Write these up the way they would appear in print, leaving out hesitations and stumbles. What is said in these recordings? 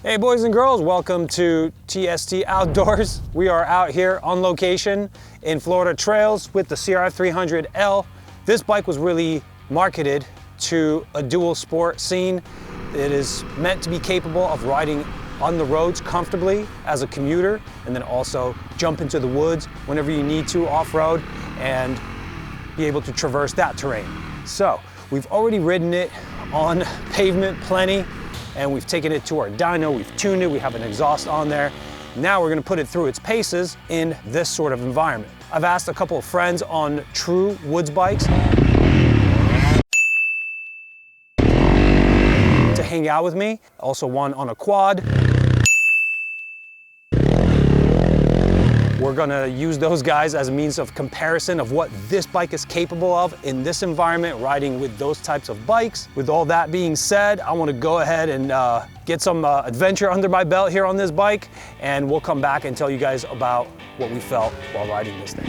Hey boys and girls, welcome to TST Outdoors. We are out here on location in Florida trails with the CRF300L. This bike was really marketed to a dual sport scene. It is meant to be capable of riding on the roads comfortably as a commuter, and then also jump into the woods whenever you need to off-road and be able to traverse that terrain. So we've already ridden it on pavement plenty, and we've taken it to our dyno, we've tuned it, we have an exhaust on there. Now we're gonna put it through its paces in this sort of environment. I've asked a couple of friends on true woods bikes to hang out with me. Also one on a quad. We're gonna use those guys as a means of comparison of what this bike is capable of in this environment, riding with those types of bikes. With all that being said, I wanna go ahead and get some adventure under my belt here on this bike, and we'll come back and tell you guys about what we felt while riding this thing.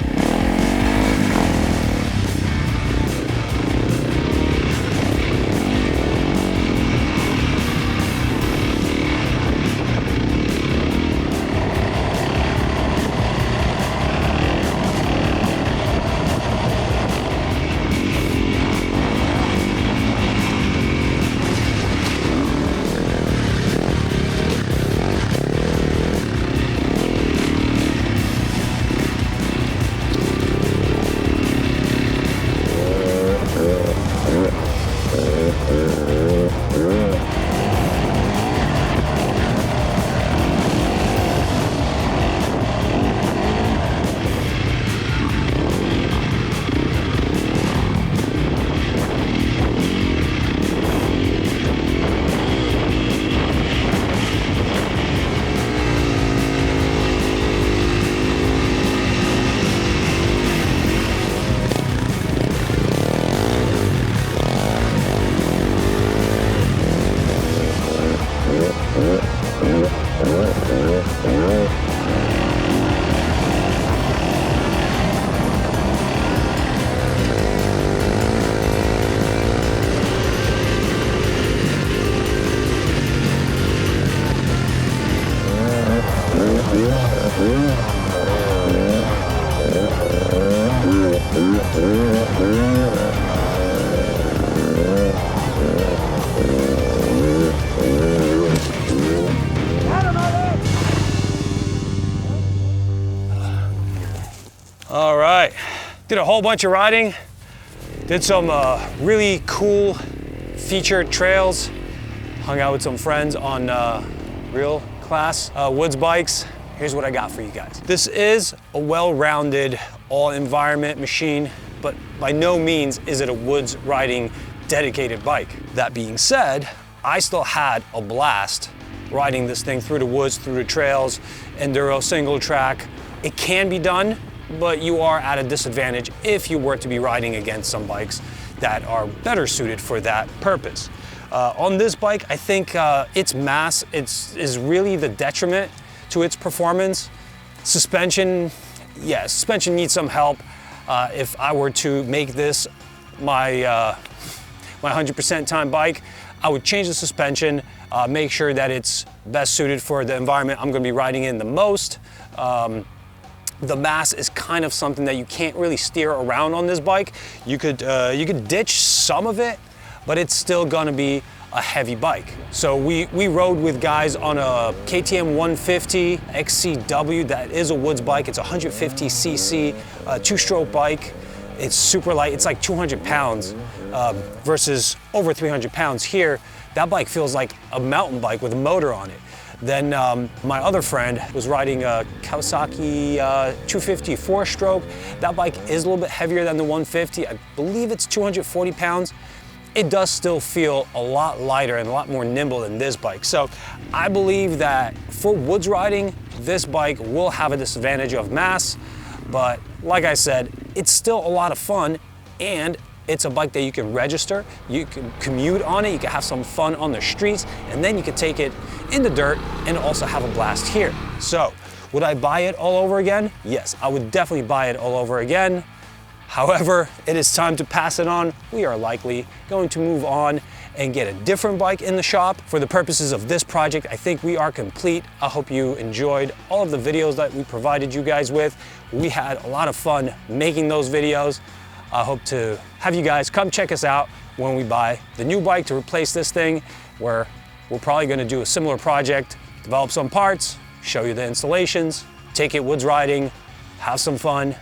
All right, did a whole bunch of riding, did some really cool featured trails, hung out with some friends on real class woods bikes. Here's what I got for you guys. This is a well-rounded all environment machine, but by no means is it a woods riding dedicated bike. That being said, I still had a blast riding this thing through the woods, through the trails, enduro single track. It can be done, but you are at a disadvantage if you were to be riding against some bikes that are better suited for that purpose. On this bike, I think its mass is really the detriment to its performance. Suspension, yeah, suspension needs some help. If I were to make this my 100% time bike, I would change the suspension, make sure that it's best suited for the environment I'm gonna be riding in the most. The mass is kind of something that you can't really steer around on this bike. You could ditch some of it, but it's still gonna be a heavy bike. So we rode with guys on a KTM 150XC-W. That is a woods bike. It's a 150cc two-stroke bike. It's super light. It's like 200 pounds versus over 300 pounds here. That bike feels like a mountain bike with a motor on it. Then my other friend was riding a Kawasaki 250 four-stroke. That bike is a little bit heavier than the 150. I believe it's 240 pounds. It does still feel a lot lighter and a lot more nimble than this bike. So I believe that for woods riding, this bike will have a disadvantage of mass, but like I said, it's still a lot of fun, and it's a bike that you can register, you can commute on it, you can have some fun on the streets, and then you can take it in the dirt and also have a blast here. So, would I buy it all over again? Yes, I would definitely buy it all over again. However, it is time to pass it on. We are likely going to move on and get a different bike in the shop. For the purposes of this project, I think we are complete. I hope you enjoyed all of the videos that we provided you guys with. We had a lot of fun making those videos. I hope to have you guys come check us out when we buy the new bike to replace this thing, where we're probably gonna do a similar project, develop some parts, show you the installations, take it woods riding, have some fun,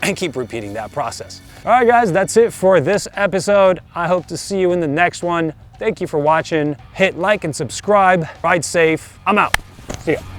and keep repeating that process. All right, guys, that's it for this episode. I hope to see you in the next one. Thank you for watching. Hit like and subscribe. Ride safe. I'm out. See ya.